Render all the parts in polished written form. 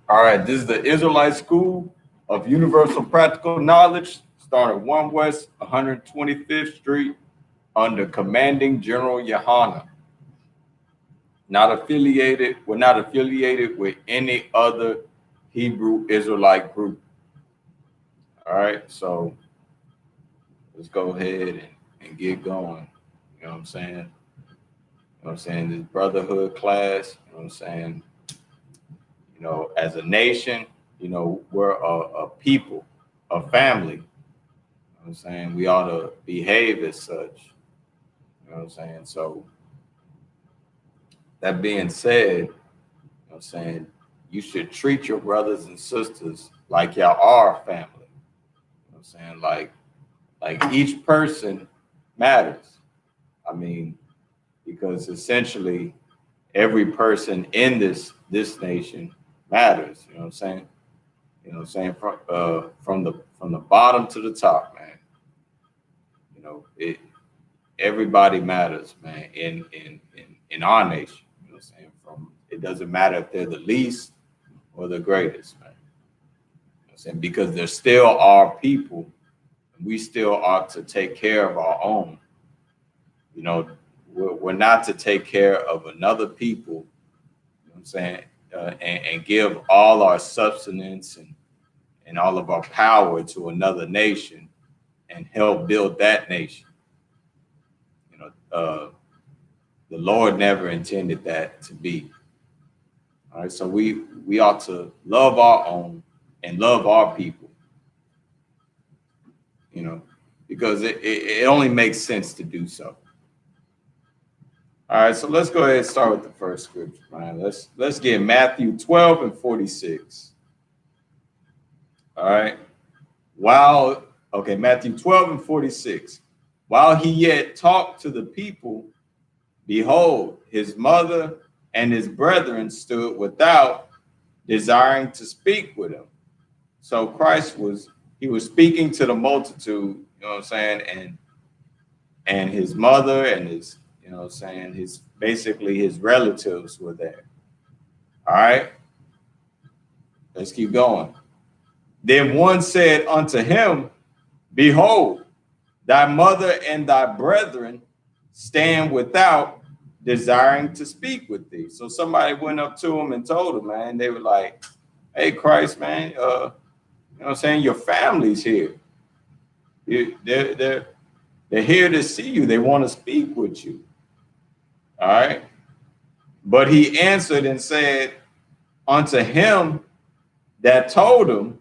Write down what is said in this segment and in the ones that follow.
All right, this is the Israelite School of Universal Practical Knowledge, started 1 West 125th Street under Commanding General YAHANNA. We're not affiliated with any other Hebrew Israelite group. All right, so let's go ahead and get going. You know what I'm saying? You know what I'm saying? This brotherhood class, you know what I'm saying? You know, as a nation, you know, we're a people, a family. You know what I'm saying? We ought to behave as such. You know what I'm saying? So that being said, you know what I'm saying, you should treat your brothers and sisters like y'all are family. You know what I'm saying? Like each person matters. I mean, because essentially every person in this nation matters. You know what I'm saying? You know what I'm saying? From the bottom to the top, man. You know, everybody matters, man, in our nation. You know what I'm saying? It doesn't matter if they're the least or the greatest, man. You know what I'm saying? Because they're still our people, and we still ought to take care of our own. You know, we're not to take care of another people, you know what I'm saying, and give all our substance and all of our power to another nation and help build that nation. You know, the Lord never intended that to be. All right, so we ought to love our own and love our people, you know, because it only makes sense to do so. All right, so let's go ahead and start with the first scripture, man. Let's get Matthew 12 and 46. All right. Matthew 12 and 46. While he yet talked to the people, behold, his mother and his brethren stood without, desiring to speak with him. So Christ was speaking to the multitude, you know what I'm saying, and his mother and his, you know what I'm saying, his relatives were there. All right. Let's keep going. Then one said unto him, behold, thy mother and thy brethren stand without, desiring to speak with thee. So somebody went up to him and told him, man, they were like, hey, Christ, man, you know what I'm saying, your family's here. They're here to see you. They want to speak with you. All right. But he answered and said unto him that told him,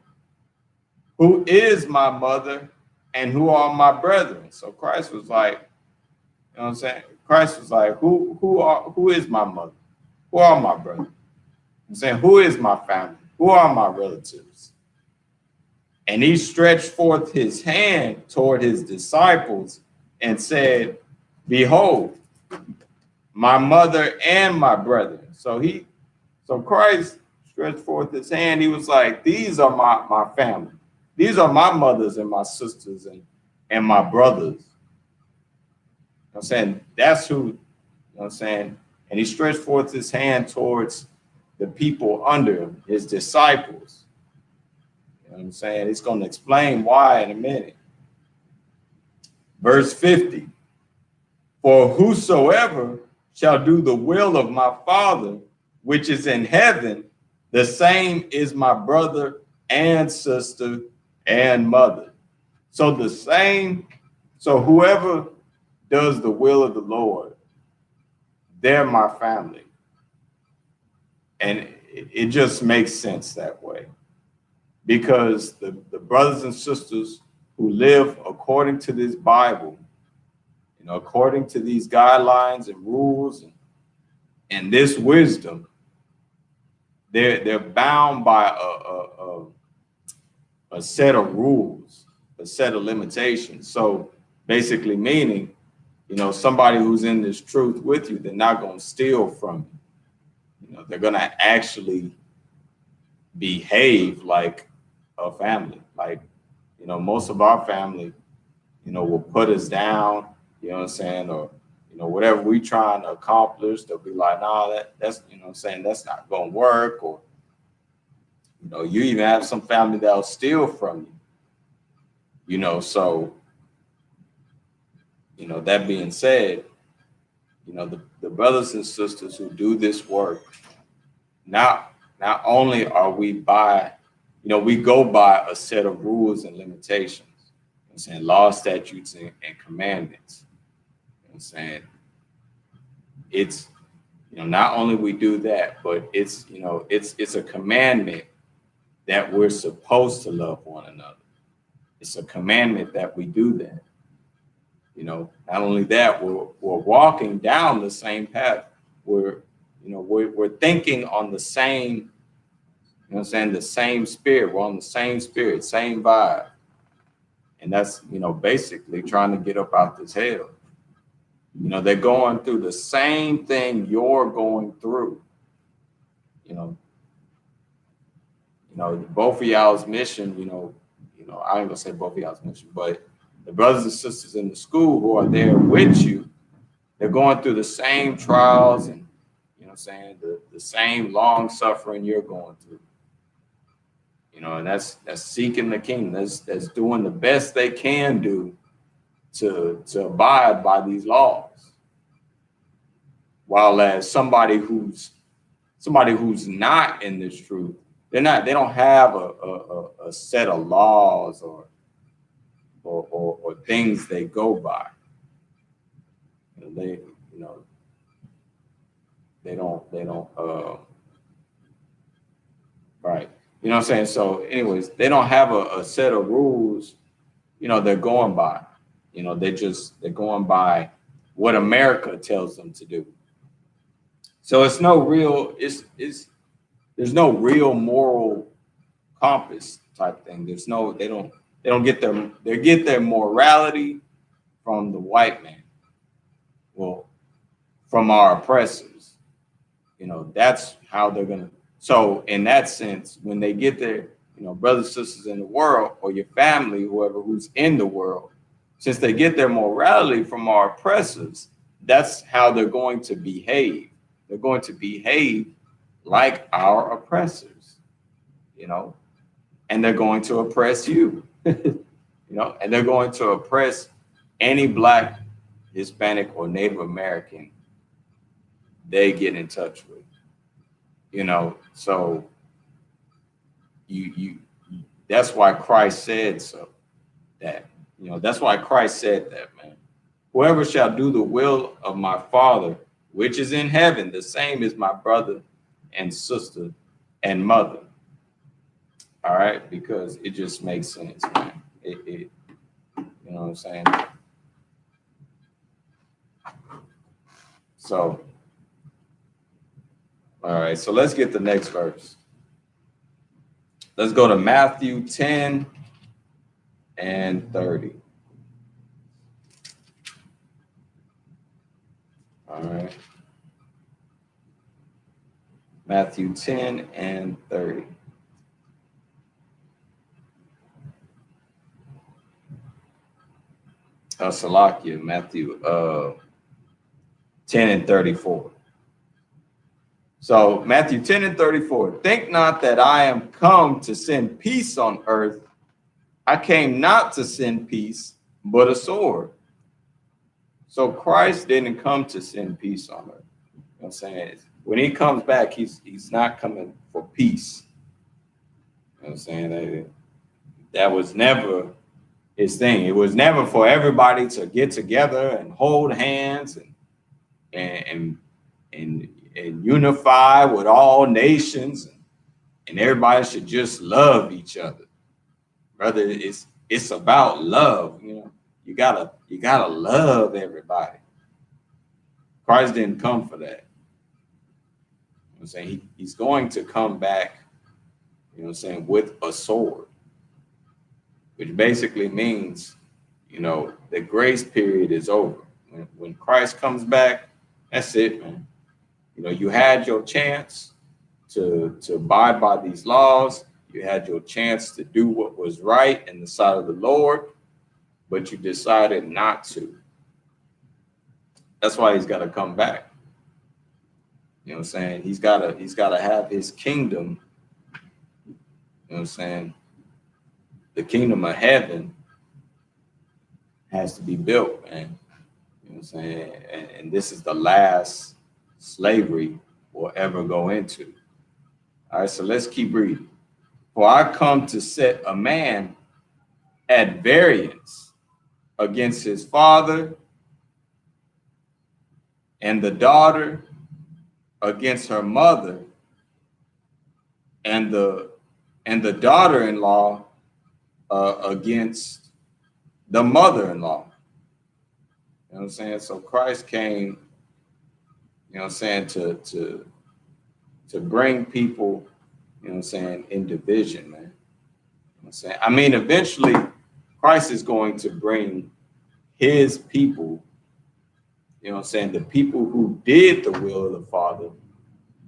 who is my mother and who are my brethren? So Christ was like, you know what I'm saying? Christ was like, who is my mother? Who are my brothers? I'm saying, who is my family? Who are my relatives? And he stretched forth his hand toward his disciples and said, behold, my mother and my brethren. So Christ stretched forth his hand. He was like, these are my family. These are my mothers and my sisters and my brothers. You know what I'm saying? That's who, you know what I'm saying? And he stretched forth his hand towards the people under him, his disciples. You know what I'm saying? It's going to explain why in a minute. Verse 50. For whosoever shall do the will of my Father, which is in heaven, the same is my brother and sister and mother. So whoever does the will of the Lord, they're my family. And it just makes sense that way. Because the brothers and sisters who live according to this Bible, you know, according to these guidelines and rules and this wisdom, they're bound by a set of rules, a set of limitations. So basically meaning, you know, somebody who's in this truth with you, they're not going to steal from you. You know, they're going to actually behave like a family. Like, you know, most of our family, you know, will put us down, you know what I'm saying, or, you know, whatever we trying to accomplish, they'll be like, nah, that's, you know what I'm saying, that's not going to work, or You know, you even have some family that'll steal from you. You know, so, you know, that being said, you know, the brothers and sisters who do this work, not only are we by, you know, we go by a set of rules and limitations. You know what I'm saying, law, statutes, and commandments. You know what I'm saying, it's, you know, not only we do that, but it's, you know, it's a commandment that we're supposed to love one another. It's a commandment that we do that. You know, not only that, we're walking down the same path. We're, you know, we're thinking on the same, you know what I'm saying, the same spirit. We're on the same spirit, same vibe. And that's, you know, basically trying to get up out this hell. You know, they're going through the same thing you're going through. You know, both of y'all's mission, you know, I ain't gonna say both of y'all's mission, but the brothers and sisters in the school who are there with you, they're going through the same trials and, you know what I'm saying, the same long suffering you're going through. You know, and that's seeking the kingdom. That's doing the best they can do to abide by these laws. While as somebody who's not in this truth, they don't have a set of laws or things they go by. You know, they don't right. You know what I'm saying? So anyways, they don't have a set of rules, you know, they're going by. You know, they're going by what America tells them to do. So it's no real, there's no real moral compass type thing. They don't get their morality from the white man. Well, from our oppressors. You know, that's how they're gonna. So in that sense, when they get their, you know, brothers, sisters in the world, or your family, whoever who's in the world, since they get their morality from our oppressors, that's how they're going to behave. They're going to behave like our oppressors, you know, and they're going to oppress you, you know, and they're going to oppress any Black, Hispanic, or Native American they get in touch with, you know. So you that's why Christ said so. That, you know, that's why Christ said that, man. Whoever shall do the will of my Father, which is in heaven, the same is my brother and sister and mother. All right, because it just makes sense, man. It you know what I'm saying? So, all right, so let's get the next verse. Let's go to Matthew 10 and 30. All right. Matthew 10 and 30. Salakia, Matthew 10 and 34. So Matthew 10 and 34. Think not that I am come to send peace on earth. I came not to send peace, but a sword. So Christ didn't come to send peace on earth. You know what I'm saying? When he comes back, he's not coming for peace. You know what I'm saying? That was never his thing. It was never for everybody to get together and hold hands and unify with all nations, and everybody should just love each other. Brother, it's about love. You know, you gotta love everybody. Christ didn't come for that. You know what I'm saying? He's going to come back, you know what I'm saying, with a sword, which basically means, you know, the grace period is over. When Christ comes back, that's it, man. You know, you had your chance to abide by these laws. You had your chance to do what was right in the sight of the Lord, but you decided not to. That's why he's got to come back. You know what I'm saying? He's got to have his kingdom You know what I'm saying? The kingdom of heaven has to be built, man. You know what I'm saying? And this is the last slavery we'll ever go into. All right, so let's keep reading. For I come to set a man at variance against his father, and the daughter against her mother, and the daughter-in-law against the mother-in-law. You know what I'm saying? So Christ came, you know what I'm saying, to bring people, you know what I'm saying, in division, man. You know what I'm saying? I mean, eventually Christ is going to bring his people, you know what I'm saying, the people who did the will of the Father,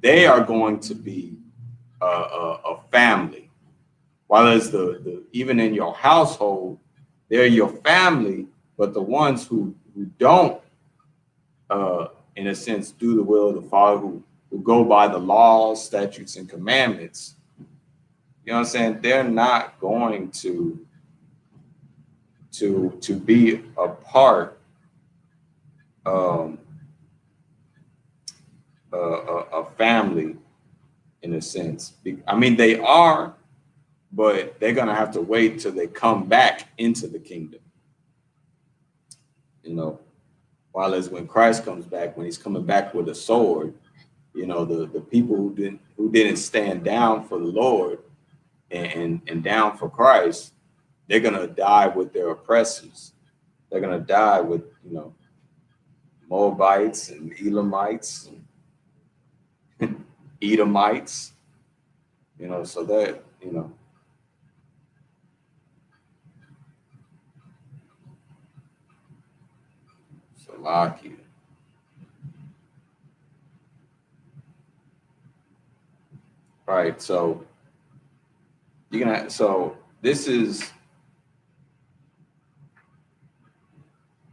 they are going to be a family. While as the even in your household, they're your family, but the ones who don't, in a sense, do the will of the Father, who go by the laws, statutes, and commandments, you know what I'm saying, they're not going to be a part a family, in a sense. I mean, they are, but they're going to have to wait till they come back into the kingdom. You know, while as when Christ comes back, when he's coming back with a sword, you know, the people who didn't stand down for the Lord and down for Christ, they're going to die with their oppressors. They're going to die with, you know, Moabites and Elamites and Edomites, you know, so that, you know, so lucky. Right, so you're gonna, so this is,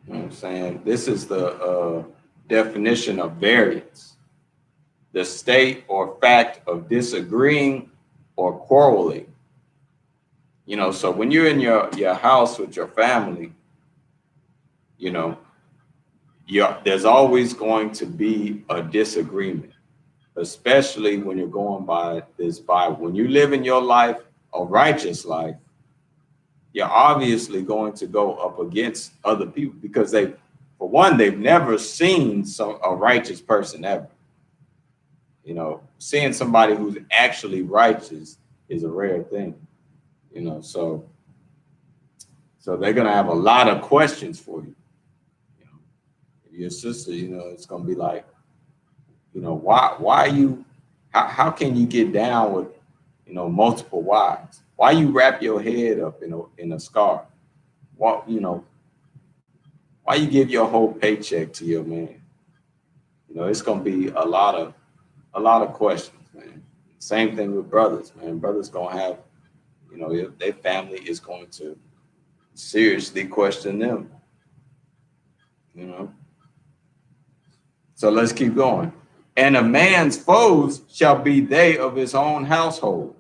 you know what I'm saying, this is the definition of variance. The state or fact of disagreeing or quarreling. You know, so when you're in your house with your family, you know, there's always going to be a disagreement, especially when you're going by this Bible. When you live in your life, a righteous life, you're obviously going to go up against other people because for one, they've never seen a righteous person ever. You know, seeing somebody who's actually righteous is a rare thing, you know, so they're going to have a lot of questions for you. You know, your sister, you know, it's going to be like, you know, why you, how can you get down with, you know, multiple wives? Why you wrap your head up in a scarf? What, you know, why you give your whole paycheck to your man? You know, it's going to be a lot of questions, man. Same thing with brothers, man. Brothers going to have, you know, their family is going to seriously question them, you know. So let's keep going. And a man's foes shall be they of his own household.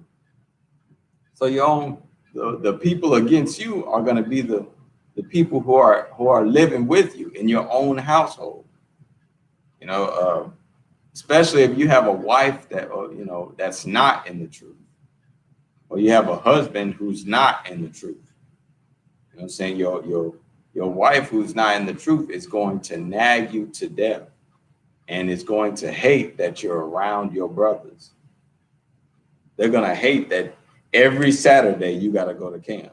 So the people against you are going to be the people who are living with you in your own household. You know, especially if you have a wife that, you know, that's not in the truth, or you have a husband who's not in the truth. You know what I'm saying? Your wife who's not in the truth is going to nag you to death, and is going to hate that you're around your brothers. They're going to hate that every Saturday you got to go to camp.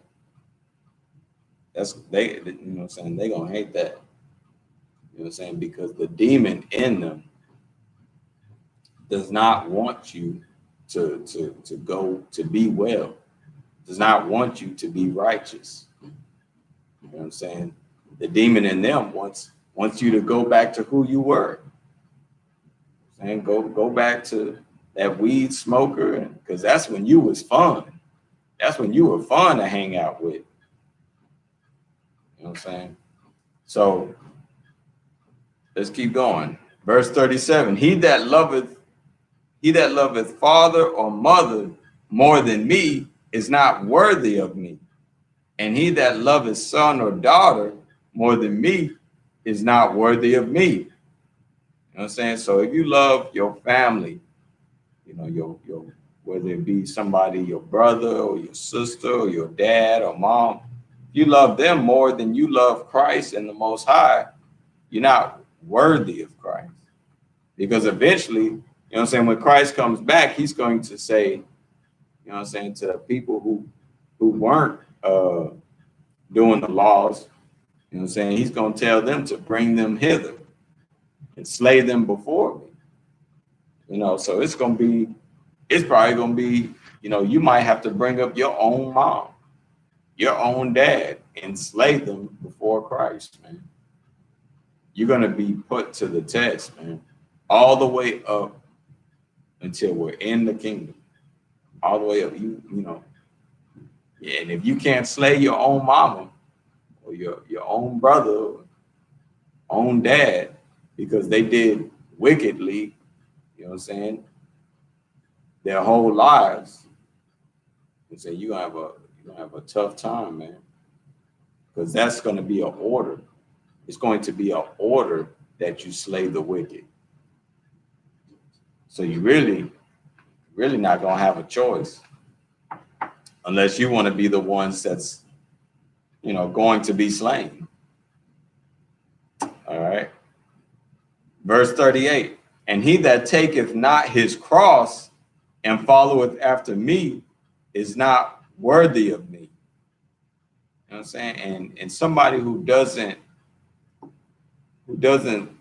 You know what I'm saying? They're going to hate that. You know what I'm saying? Because the demon in them does not want you to go to be well, does not want you to be righteous. You know what I'm saying? The demon in them wants you to go back to who you were. And go back to that weed smoker, because that's when you was fun. That's when you were fun to hang out with. You know what I'm saying? So let's keep going. Verse 37, he that loveth father or mother more than me is not worthy of me. And he that loveth son or daughter more than me is not worthy of me. You know what I'm saying? So if you love your family, you know, your whether it be somebody, your brother or your sister or your dad or mom, you love them more than you love Christ and the Most High, you're not worthy of Christ. Because eventually, you know what I'm saying, when Christ comes back, he's going to say, you know what I'm saying, to people who weren't doing the laws, you know what I'm saying, he's going to tell them to bring them hither and slay them before me. You know, so it's probably going to be, you know, you might have to bring up your own mom, your own dad, and slay them before Christ, man. You're going to be put to the test, man, all the way up until we're in the kingdom, all the way up. You know, yeah, and if you can't slay your own mama or your own brother or own dad because they did wickedly, you know what I'm saying, their whole lives, and say you're gonna have a tough time, man, because that's going to be an order. It's going to be an order that you slay the wicked. So you really not going to have a choice unless you want to be the ones that's, you know, going to be slain. All right. Verse 38, and he that taketh not his cross and followeth after me is not worthy of me. You know what I'm saying? And somebody who doesn't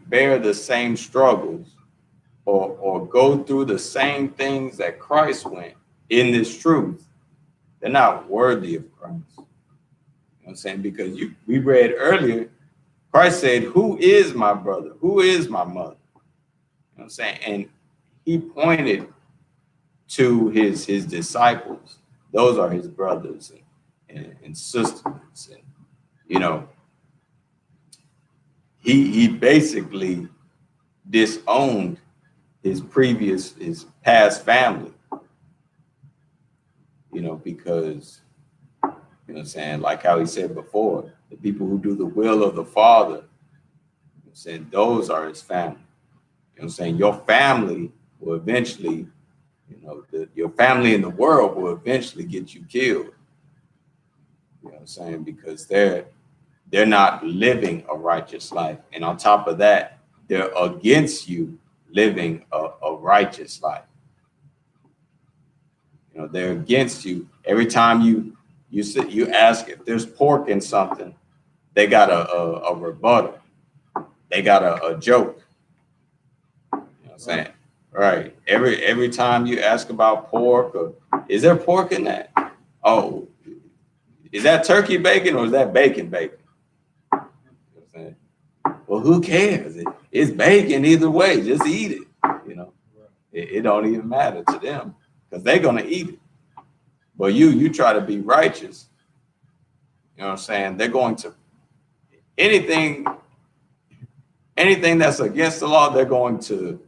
bear the same struggles or go through the same things that Christ went in this truth, they're not worthy of Christ. You know what I'm saying? Because we read earlier, Christ said, who is my brother? Who is my mother? You know what I'm saying? And he pointed to his disciples. Those are his brothers and sisters. And, you know, he basically disowned his past family, you know, because, you know what I'm saying, like how he said before, the people who do the will of the Father, you know what I'm saying, those are his family. You know what I'm saying? Your family will eventually, you know, your family in the world will eventually get you killed. You know what I'm saying? Because they're not living a righteous life. And on top of that, they're against you living a righteous life. You know, they're against you. Every time you ask if there's pork in something, they got a rebuttal. They got a joke. You know what I'm saying? Right. Every time you ask about pork, or is there pork in that? Oh, is that turkey bacon or is that bacon bacon? You know what I'm saying? Well, who cares? It's bacon either way. Just eat it. You know, it don't even matter to them because they're gonna eat it. But you try to be righteous. You know what I'm saying? They're going to anything that's against the law. They're going to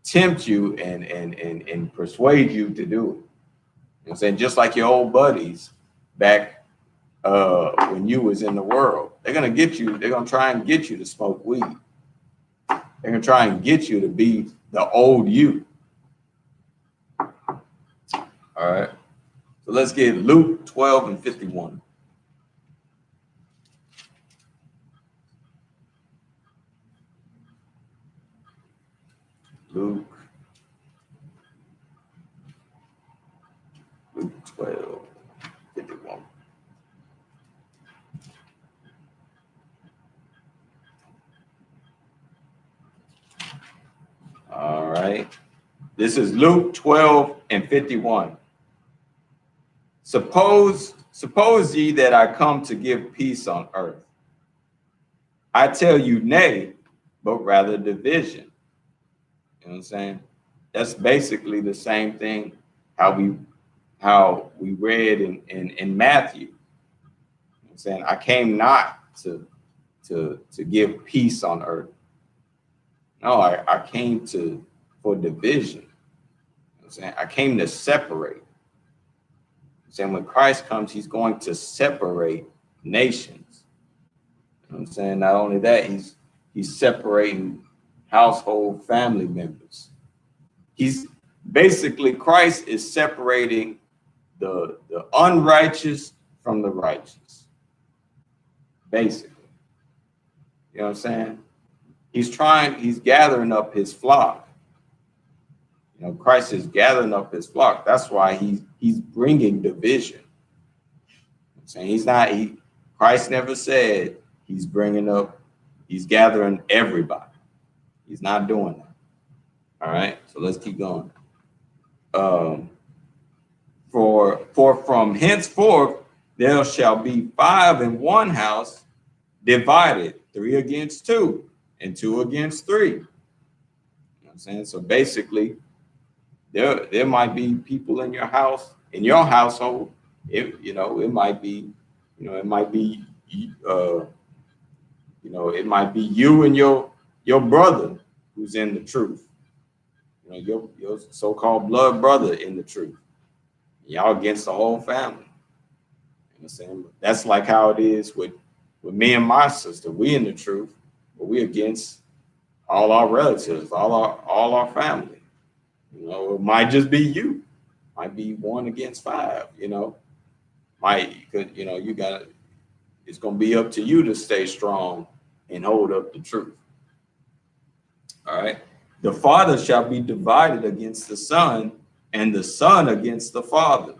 tempt you and persuade you to do it. You know what I'm saying? Just like your old buddies back when you was in the world. They're gonna try and get you to smoke weed. They're gonna try and get you to be the old you. All right. So let's get Luke 12:51. Luke 12:51. All right. This is Luke 12:51. Suppose ye that I come to give peace on earth. I tell you nay, but rather division. You know what I'm saying? That's basically the same thing how we read in Matthew. You know what I'm saying? I came not to give peace on earth. No, I came for division. You know what I'm saying? I came to separate. saying when Christ comes, he's going to separate nations. You know what I'm saying? Not only that, he's separating household family members. He's basically, Christ is separating the unrighteous from the righteous. Basically. You know what I'm saying? He's gathering up his flock. You know, Christ is gathering up his flock. That's why he's bringing division. I'm saying Christ never said he's gathering everybody. He's not doing that. All right, so let's keep going. For from henceforth there shall be 5 in one house, divided 3 against 2 and 2 against 3. You know what I'm saying? So basically, there might be people in your house, in your household. It might be you and your brother who's in the truth. You know, your so-called blood brother in the truth. Y'all against the whole family. You know what I'm saying? That's like how it is with me and my sister. We in the truth, but we against all our relatives, all our family. You know, it might just be you. Might be 1 against 5, you know. It's gonna be up to you to stay strong and hold up the truth. All right. The father shall be divided against the son, and the son against the father,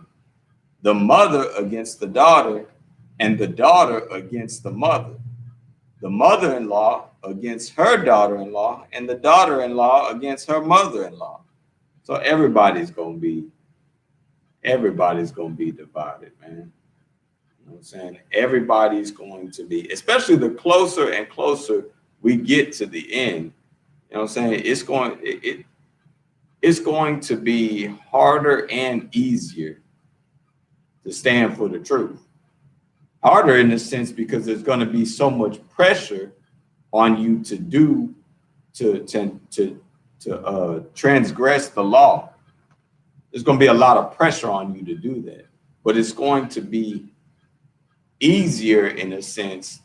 the mother against the daughter, and the daughter against the mother-in-law against her daughter-in-law, and the daughter-in-law against her mother-in-law. So everybody's gonna be divided, man. You know what I'm saying? Everybody's going to be, especially the closer and closer we get to the end. You know what I'm saying? It's going to be harder and easier to stand for the truth. Harder in the sense because there's going to be so much pressure on you to transgress the law. There's going to be a lot of pressure on you to do that, but it's going to be easier in a sense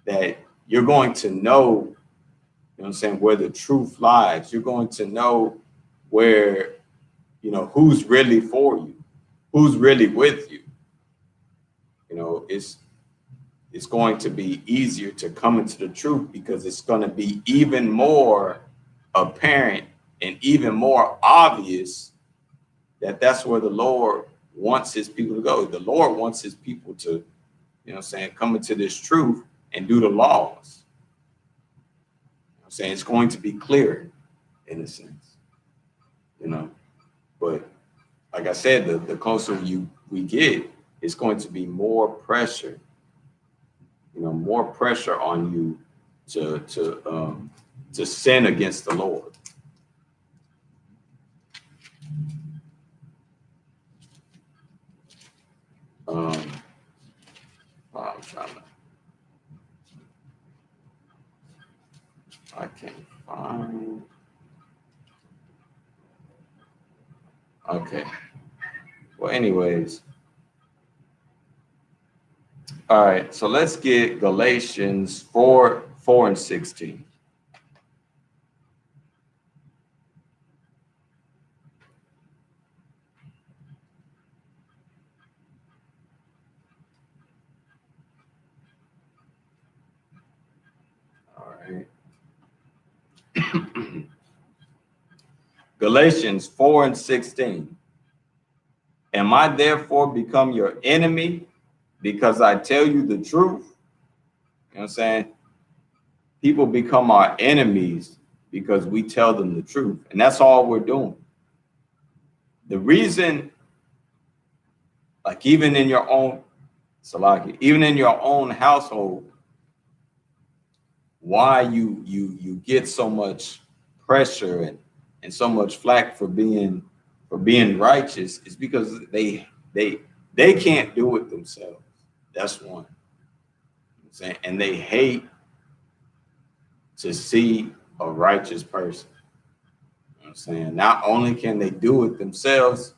that you're going to know, you know what I'm saying, where the truth lies. You're going to know where, you know, who's really for you, who's really with you. You know, it's going to be easier to come into the truth because it's going to be even more apparent and even more obvious that that's where the Lord wants his people to go. The Lord wants his people to, you know what I'm saying, come into this truth and do the laws. You know what I'm saying? It's going to be clear in a sense, you know, but like I said, the closer we get, it's going to be more pressure, you know, more pressure on you to sin against the Lord. I'm trying to, I can't find. Okay. Well, anyways. All right. So let's get Galatians 4:4-16. All right. Galatians 4:16. Am I therefore become your enemy because I tell you the truth? You know what I'm saying? People become our enemies because we tell them the truth. And that's all we're doing. The reason, like even in your own, Salaki, even in your own household, why you get so much pressure and so much flack for being righteous is because they can't do it themselves. That's one. And they hate to see a righteous person. You know what I'm saying? Not only can they do it themselves,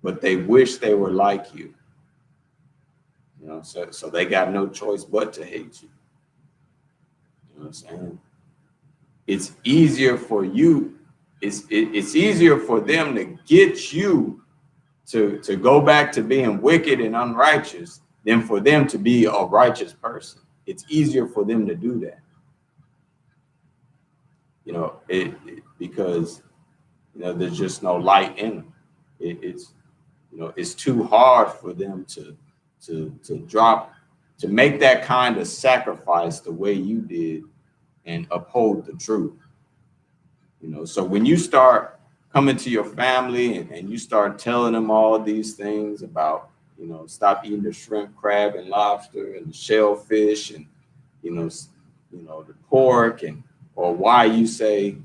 but they wish they were like you. You know, so they got no choice but to hate you. You know what I'm saying? It's easier for you. It's easier for them to get you to go back to being wicked and unrighteous than for them to be a righteous person. It's easier for them to do that. You know, because you know there's just no light in them. It's you know it's too hard for them to drop, to make that kind of sacrifice the way you did and uphold the truth. You know, so when you start coming to your family and you start telling them all these things about, you know, stop eating the shrimp, crab, and lobster and the shellfish and, you know, the pork, and or why you say,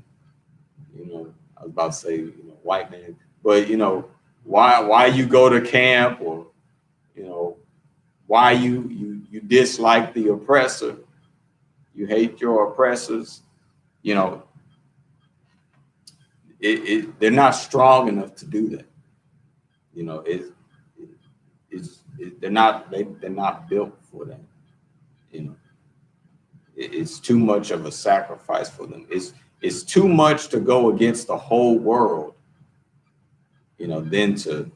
you know, I was about to say, you know, white man, but you know, why you go to camp, or you know, why you dislike the oppressor, you hate your oppressors, you know, they're not strong enough to do that. You know, they're not built for that. You know, it's too much of a sacrifice for them. It's too much to go against the whole world. You know, then to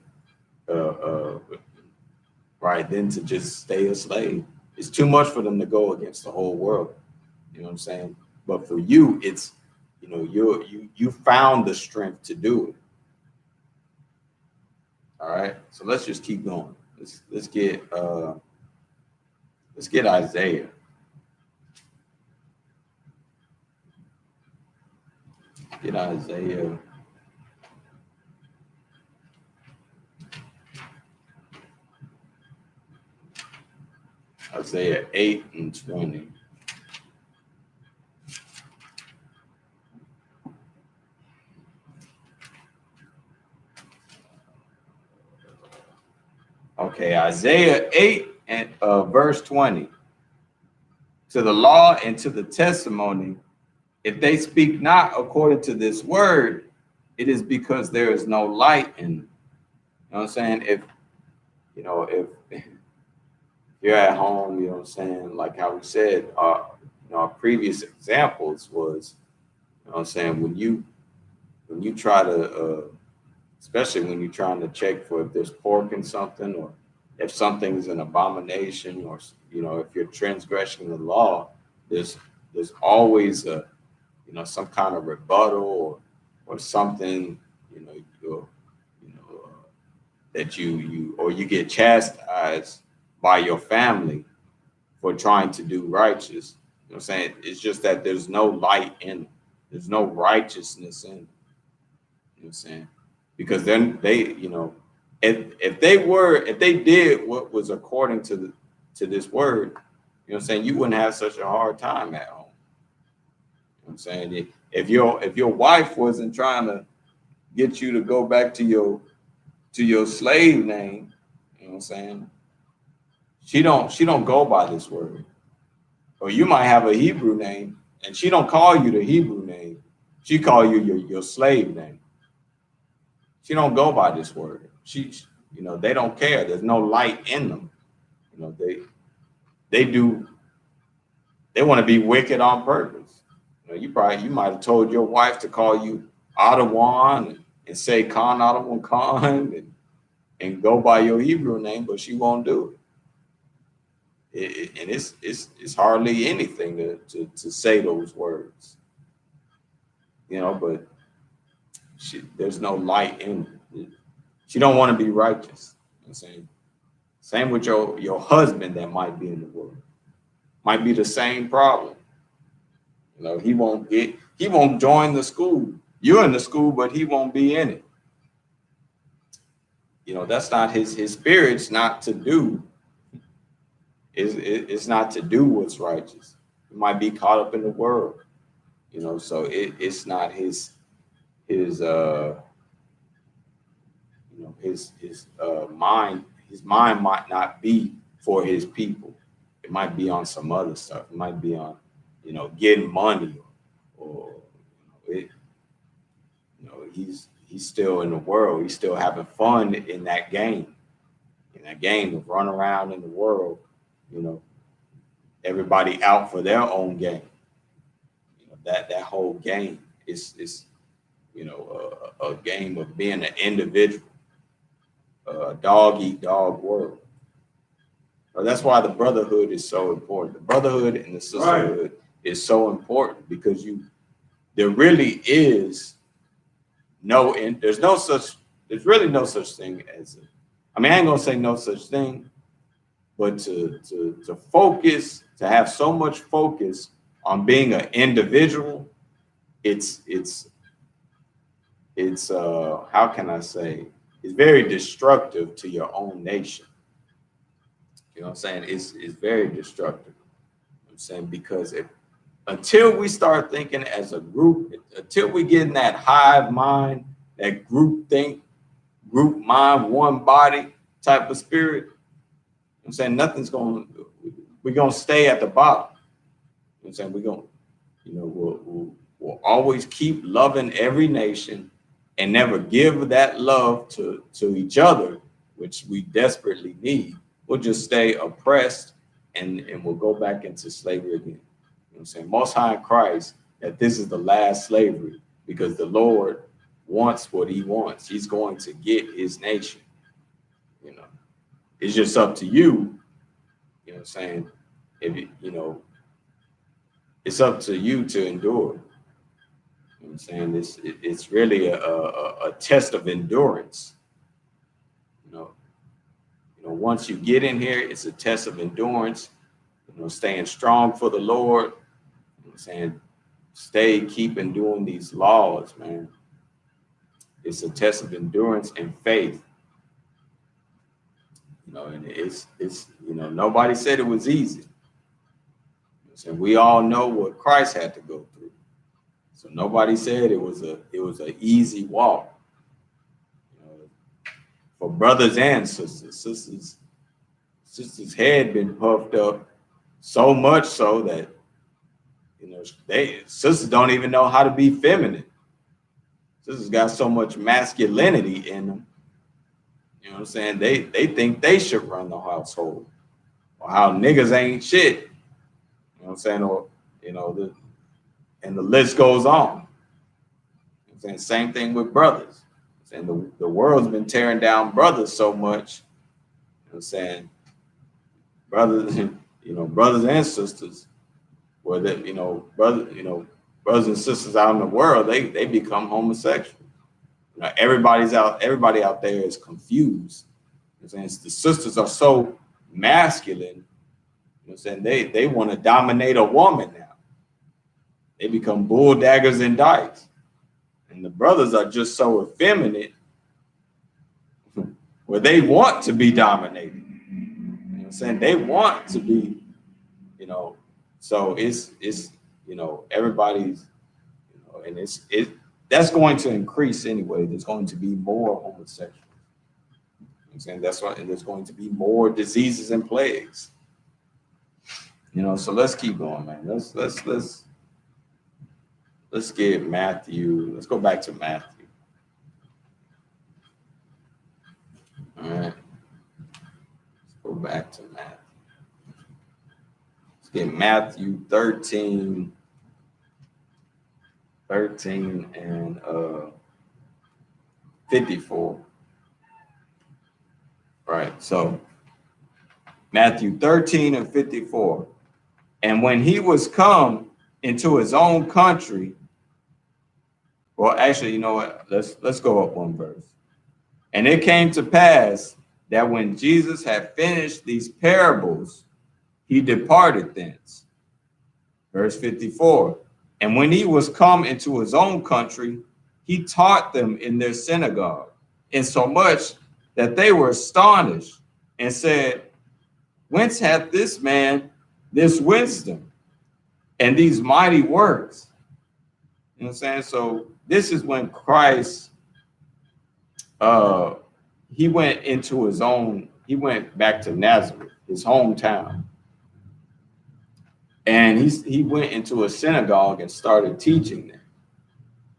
then to just stay a slave. It's too much for them to go against the whole world. You know what I'm saying? But for you, it's, you know, you found the strength to do it. All right. So let's just keep going. Let's get Isaiah. Get Isaiah. Isaiah 8 and 20. Okay, Isaiah 8 and verse 20. To the law and to the testimony, if they speak not according to this word, it is because there is no light in them. You know what I'm saying? If you're at home, you know what I'm saying, like how we said, our previous examples was, you know what I'm saying, when you try to, especially when you're trying to check for if there's pork in something, or if something's an abomination, or, you know, if you're transgressing the law, there's always a, you know, some kind of rebuttal or something, you know, that you get chastised by your family for trying to do righteous. You know what I'm saying? It's just that there's no light in them. There's no righteousness in them. You know what I'm saying? Because then they, you know, if they did what was according to this word, you know what I'm saying, you wouldn't have such a hard time at home. You know what I'm saying? If your wife wasn't trying to get you to go back to your slave name, you know what I'm saying, she don't go by this word. Or you might have a Hebrew name and she don't call you the Hebrew name. She call you your slave name. She don't go by this word. You know, they don't care. There's no light in them. You know, they want to be wicked on purpose. You know, you might have told your wife to call you Adawan and say Khan Adawan Khan and go by your Hebrew name, but she won't do it. And it's hardly anything to say those words. You know, but there's no light in it. She don't want to be righteous. You know what I'm saying? Same with your husband that might be in the world. Might be the same problem. You know, he won't join the school. You're in the school, but he won't be in it. You know, that's not his spirit's not to do. It's not to do what's righteous. He might be caught up in the world. You know, so it's not his mind. His mind might not be for his people. It might be on some other stuff. It might be on, you know, getting money, or he's he's still in the world. He's still having fun in that game of run around in the world, you know, everybody out for their own game. You know, that whole game is you know, a game of being an individual, a dog eat dog world. So that's why the brotherhood is so important. The brotherhood and the sisterhood is so important, because there really is there's really no such thing as I ain't gonna say no such thing, but to focus, to have so much focus on being an individual, it's how can I say, it's very destructive to your own nation. You know what I'm saying? It's very destructive. You know what I'm saying, because until we start thinking as a group, until we get in that hive mind, that group think, group mind, one body type of spirit, I'm saying we're going to stay at the bottom. You know what I'm saying? We're going to, you know, we'll always keep loving every nation and never give that love to each other, which we desperately need. We'll just stay oppressed and we'll go back into slavery again. You know what I'm saying? Most High in Christ, that this is the last slavery, because the Lord wants what he wants. He's going to get his nation. You know, it's just up to you. You know what I'm saying? You know, it's up to you to endure. You know what I'm saying? It's really a test of endurance. You know, once you get in here, it's a test of endurance. You know, staying strong for the Lord. You know what I'm saying? Keeping doing these laws, man. It's a test of endurance and faith. You know, and it's you know, nobody said it was easy. So we all know what Christ had to go through. So nobody said it was an easy walk. You know, for brothers and sisters, sisters' head been puffed up so much so that, you know, sisters don't even know how to be feminine. Sisters got so much masculinity in them. You know what I'm saying? They think they should run the household, or how niggas ain't shit. You know what I'm saying? Or, you know, and the list goes on. You know what I'm saying? Same thing with brothers. And the world's been tearing down brothers so much. You know what I'm saying? Brothers, you know, brothers and sisters, where that, you know, brothers and sisters out in the world, they become homosexual. You know, everybody out there is confused. You know what I'm saying? The sisters are so masculine. You know what I'm saying? They want to dominate a woman now. They become bull daggers and dykes. And the brothers are just so effeminate where they want to be dominated. You know what I'm saying? They want to be, you know, so it's you know, everybody's, you know, and that's going to increase anyway. There's going to be more homosexuals. You know what I'm saying? That's why, and there's going to be more diseases and plagues. You know, so let's keep going, man. Let's get Matthew. Let's go back to Matthew. All right. Let's go back to Matthew. Let's get Matthew 13 and 54. Right. So Matthew 13 and 54. And when he was come into his own country, well, actually, you know what? Let's go up one verse. And it came to pass that when Jesus had finished these parables, he departed thence. Verse 54. And when he was come into his own country, he taught them in their synagogue, insomuch that they were astonished and said, whence hath this man this wisdom and these mighty works? You know what I'm saying? So this is when Christ, he went back to Nazareth, his hometown. And he went into a synagogue and started teaching there.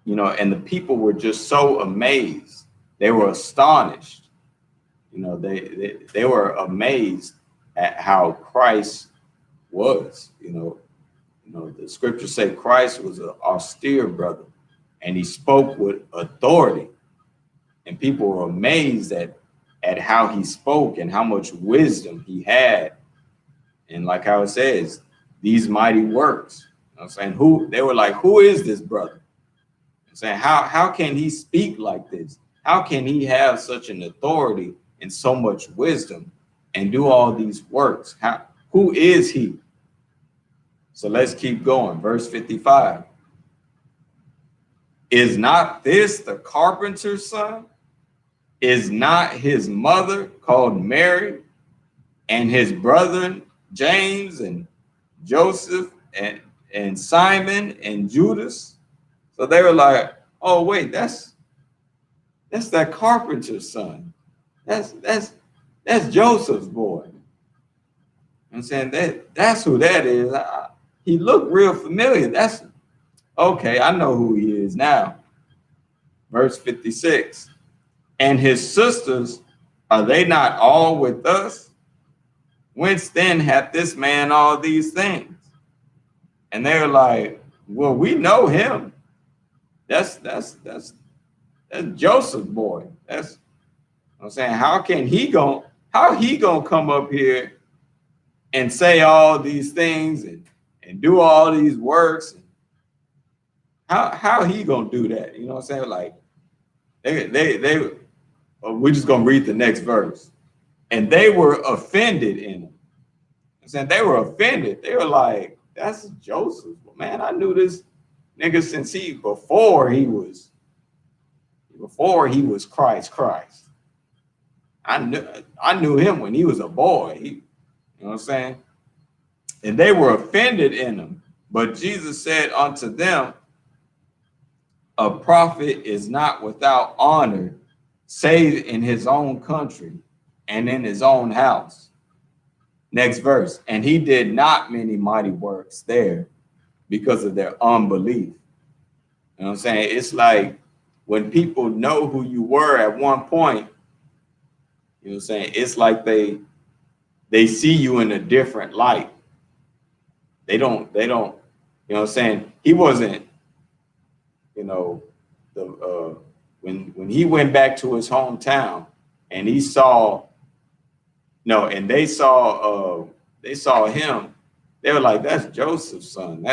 you know, and the people were just so amazed. They were astonished. You know, they were amazed at how Christ was. You know, the scriptures say Christ was an austere brother, and he spoke with authority, and people were amazed at how he spoke and how much wisdom he had. And like how it says, these mighty works. You know what I'm saying? Who they were like, who is this brother? I'm saying, how can he speak like this? How can he have such an authority and so much wisdom and do all these works? Who is he? So let's keep going. Verse 55. Is not this the carpenter's son? Is not his mother called Mary, and his brethren James and Joseph and Simon and Judas? So they were like, oh wait, that's that carpenter's son. That's Joseph's boy. I'm saying that's who that is. He looked real familiar. That's okay. I know who he is now. Verse 56. And his sisters, are they not all with us? Whence then hath this man all these things? And they're like, well, we know him. That's Joseph's boy. That's I'm saying, how he gonna come up here and say all these things and do all these works? And how he gonna do that? You know what I'm saying? Like we're just gonna read the next verse. And they were offended in him. I'm saying they were offended. They were like, that's Joseph. Man, I knew this nigga since before he was Christ. I knew him when he was a boy. You know what I'm saying? And they were offended in him. But Jesus said unto them, a prophet is not without honor, save in his own country and in his own house. Next verse. And he did not many mighty works there because of their unbelief. You know what I'm saying? It's like when people know who you were at one point, you know what I'm saying? It's like they see you in a different light. They don't, you know what I'm saying? He wasn't, you know, when he went back to his hometown and he saw, and they saw him, they were like, that's Joseph's son.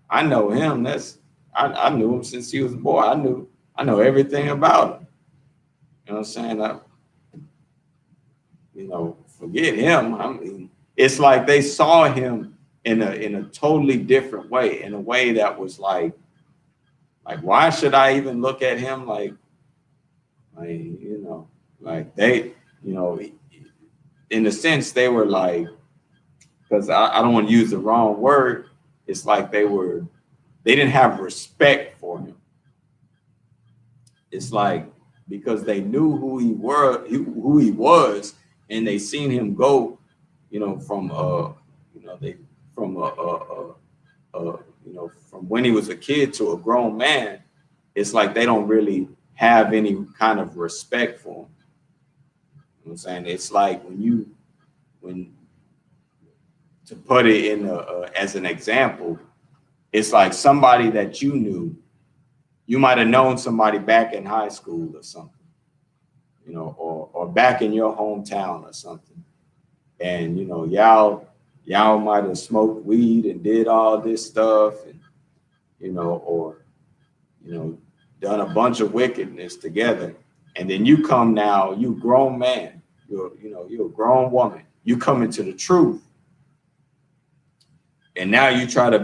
I know him. I knew him since he was a boy. I know everything about him. You know what I'm saying? Forget him. I mean, it's like they saw him in a totally different way, in a way that was like why should I even look at him like they, in a sense they were like, because I don't want to use the wrong word. It's like they didn't have respect for him. It's like because they knew who he was, and they seen him go, from from when he was a kid to a grown man. It's like they don't really have any kind of respect for him. You know what I'm saying? It's like when to put it in as an example, it's like somebody that you knew. You might have known somebody back in high school or something, or back in your hometown or something. And, y'all might have smoked weed and did all this stuff and, or done a bunch of wickedness together. And then you come now, you grown man, you're a grown woman. You come into the truth. And now you try to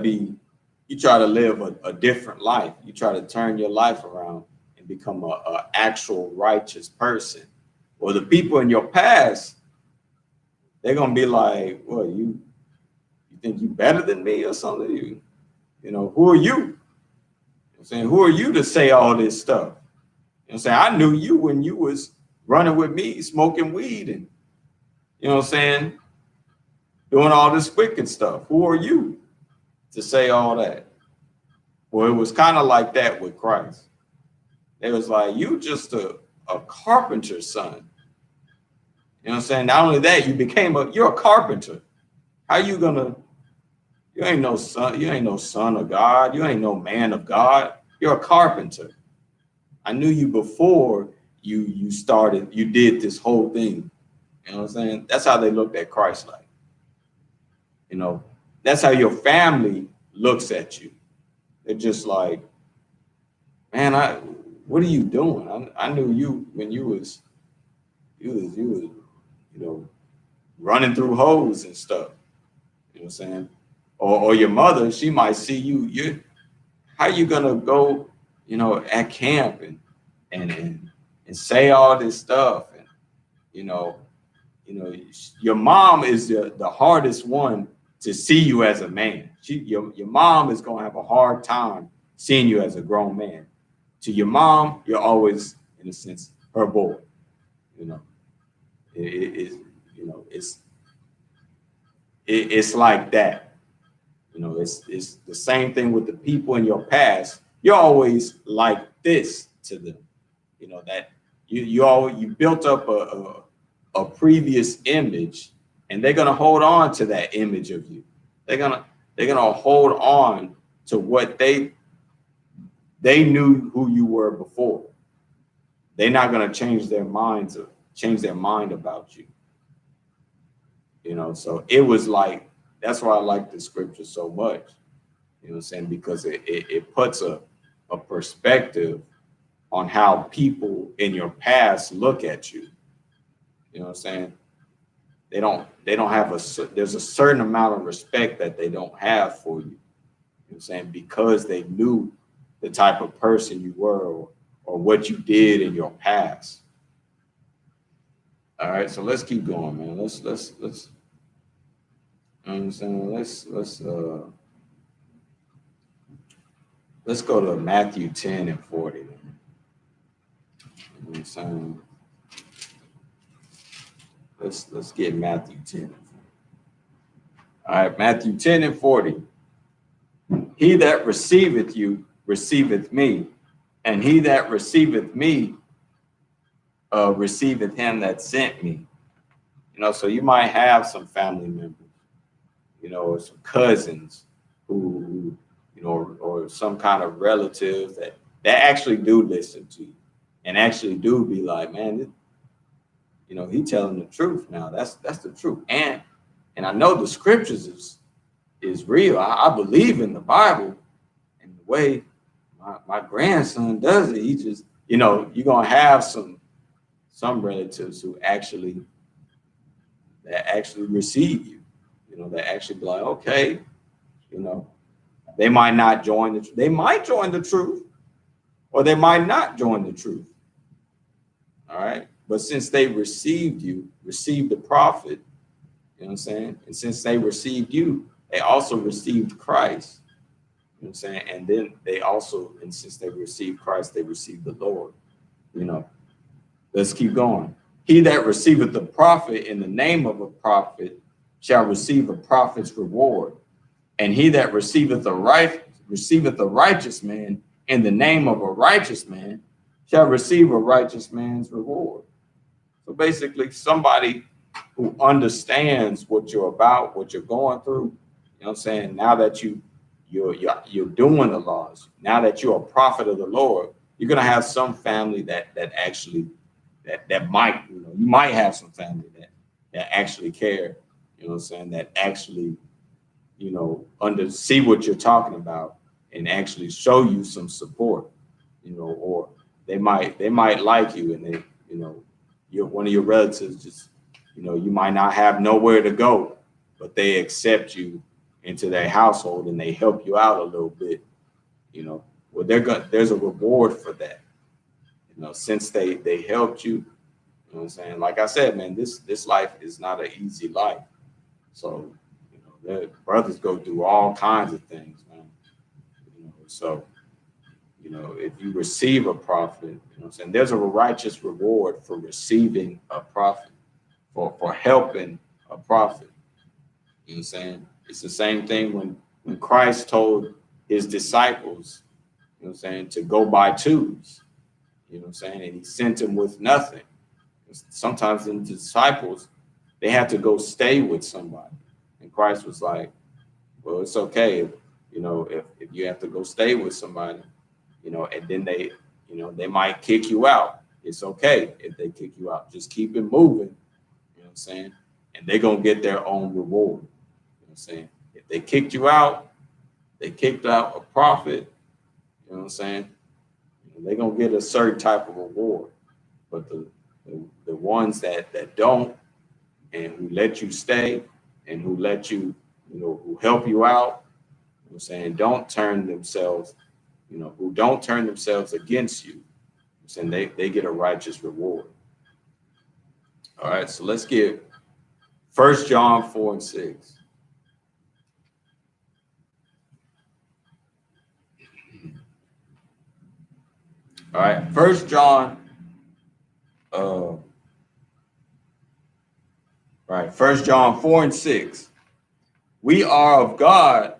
live a different life. You try to turn your life around and become a actual righteous person. Well, the people in your past, they're gonna be like, well, you think you better than me or something? Who are you? I'm saying, who are you to say all this stuff? I'm saying, I knew you when you was running with me, smoking weed and, doing all this wicked stuff. Who are you to say all that? Well, it was kind of like that with Christ. It was like, you just a carpenter's son. You know what I'm saying? Not only that, you're a carpenter. How you gonna, you ain't no son of God. You ain't no man of God. You're a carpenter. I knew you before you did this whole thing. You know what I'm saying? That's how they looked at Christ like. You know, that's how your family looks at you. They're just like, man, what are you doing? I knew you when you was, you know, running through holes and stuff. You know what I'm saying? Or your mother, she might see you, how you gonna go, you know, at camp and say all this stuff, and you know, your mom is the hardest one to see you as a man. Your mom is gonna have a hard time seeing you as a grown man. To your mom, you're always, in a sense, her boy. You know, it's like that. You know, it's the same thing with the people in your past. You're always like this to them. You know, that you built up a previous image, and they're gonna hold on to that image of you. They're gonna hold on to what they knew who you were before. They're not gonna change their mind about you. You know, so it was like, that's why I like the scripture so much. You know what I'm saying? Because it puts a perspective on how people in your past look at you. You know what I'm saying? They don't have there's a certain amount of respect that they don't have for you. You know what I'm saying? Because they knew the type of person you were, or what you did in your past. All right, so let's keep going, man. Let's understand. Let's go to Matthew 10 and 40. You know what I'm saying? Let's get Matthew 10. All right, Matthew 10 and 40. He that receiveth you receiveth me, and he that receiveth me receiveth him that sent me. You know, so you might have some family members, you know, or some cousins who you know, or some kind of relatives that actually do listen to you and actually do be like, man, you know, he telling the truth now. That's the truth. And I know the scriptures is real. I believe in the Bible, and the way my grandson does it, he just, you know, you're gonna have some relatives who actually receive you, you know, that actually be like, okay, you know, they might not join they might join the truth, or they might not join the truth. All right. But since they received the prophet, you know what I'm saying? And since they received you, they also received Christ. You know what I'm saying? And then and since they received Christ, they received the Lord. You know, let's keep going. He that receiveth the prophet in the name of a prophet shall receive a prophet's reward. And he that receiveth a righteous man in the name of a righteous man shall receive a righteous man's reward. So basically, somebody who understands what you're about, what you're going through, you know what I'm saying? Now that you're doing the laws, now that you're a prophet of the Lord, you're gonna have some family that actually might, you know, you might have some family that actually care, you know what I'm saying, that actually, you know, see what you're talking about and actually show you some support, you know, or they might like you, and they, you know, you're one of your relatives, just, you know, you might not have nowhere to go, but they accept you into their household and they help you out a little bit, you know. Well, there's a reward for that, you know, since they helped you. You know what I'm saying? Like I said, man, this life is not an easy life. So, you know, the brothers go through all kinds of things, man. You know, so, you know, if you receive a prophet, you know what I'm saying, there's a righteous reward for receiving a prophet, for helping a prophet. You know what I'm saying? It's the same thing when Christ told his disciples, you know what I'm saying, to go buy tools, you know what I'm saying, and he sent them with nothing. Sometimes the disciples, they had to go stay with somebody. And Christ was like, well, it's okay, if you have to go stay with somebody, and then they, they might kick you out. It's okay if they kick you out. Just keep it moving, you know what I'm saying? And they're going to get their own reward. You know what I'm saying? If they kicked you out, they kicked out a prophet, you know what I'm saying? They're going to get a certain type of reward. But the ones that don't, and who let you stay, and who let you, who help you out, you know what I'm saying, don't turn themselves, who don't turn themselves against you, and they get a righteous reward. All right, so let's get 1 John 4 and 6. All right, 1 John, 1 John 4 and 6. We are of God.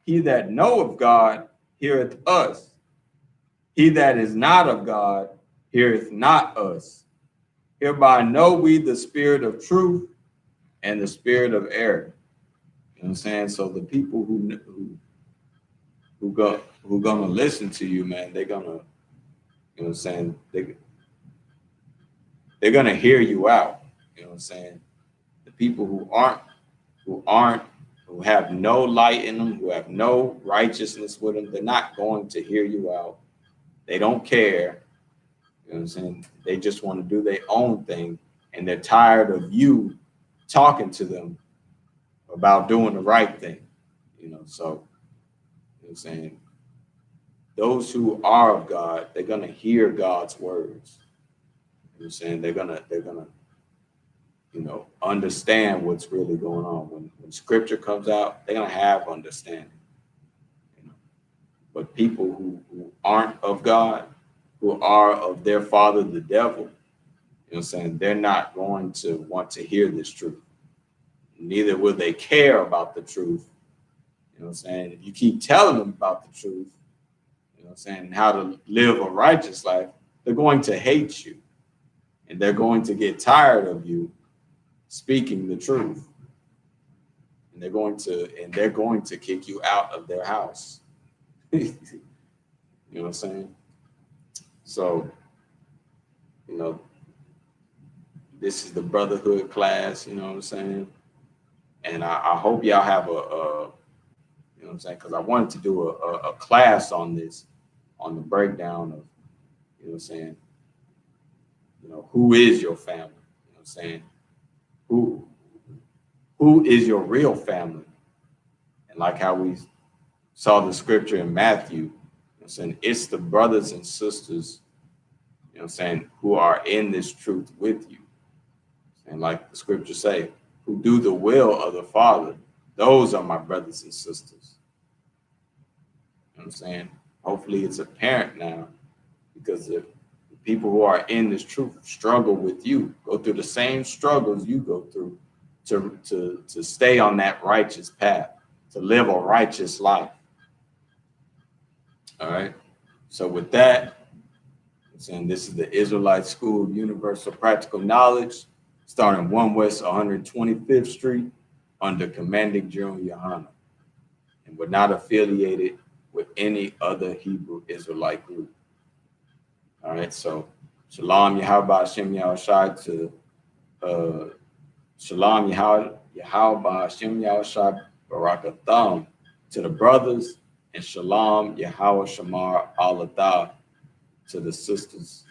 He that knoweth God heareth us. He that is not of God heareth not us. Hereby know we the spirit of truth and the spirit of error. You know what I'm saying? So the people who gonna listen to you, man, they're gonna, you know what I'm saying, they're gonna hear you out. You know what I'm saying? The people who have no light in them, who have no righteousness with them, they're not going to hear you out. They don't care. You know what I'm saying? They just want to do their own thing, and they're tired of you talking to them about doing the right thing. So, you know what I'm saying? Those who are of God, they're gonna hear God's words. You know what I'm saying? They're gonna, understand what's really going on. When scripture comes out, they're gonna have understanding. But people who aren't of God, who are of their father, the devil, you know what I'm saying, they're not going to want to hear this truth. Neither will they care about the truth. You know what I'm saying? If you keep telling them about the truth, you know what I'm saying, how to live a righteous life, they're going to hate you. And they're going to get tired of you speaking the truth. And they're going to kick you out of their house. You know what I'm saying? So, this is the Brotherhood class, you know what I'm saying? And I hope y'all have you know what I'm saying? Because I wanted to do a class on this, on the breakdown of, you know what I'm saying, who is your family? You know what I'm saying? Who is your real family? And like how we saw the scripture in Matthew, you know what I'm saying, it's the brothers and sisters, you know what I'm saying, who are in this truth with you. And like the scripture say, who do the will of the Father, those are my brothers and sisters. You know what I'm saying? Hopefully it's apparent now, because the people who are in this truth struggle with you, go through the same struggles you go through to stay on that righteous path, to live a righteous life. All right. So with that, I'm saying this is the Israelite School of Universal Practical Knowledge, starting 1 West 125th Street under Commanding General YAHANNA, and we're not affiliated with any other Hebrew Israelite group. All right, so Shalom Yahweh Hashem Yahushai to Shalom Yahweh Hashem Yahushai Barakatham to the brothers, and Shalom Yahweh Shamar Aladah to the sisters.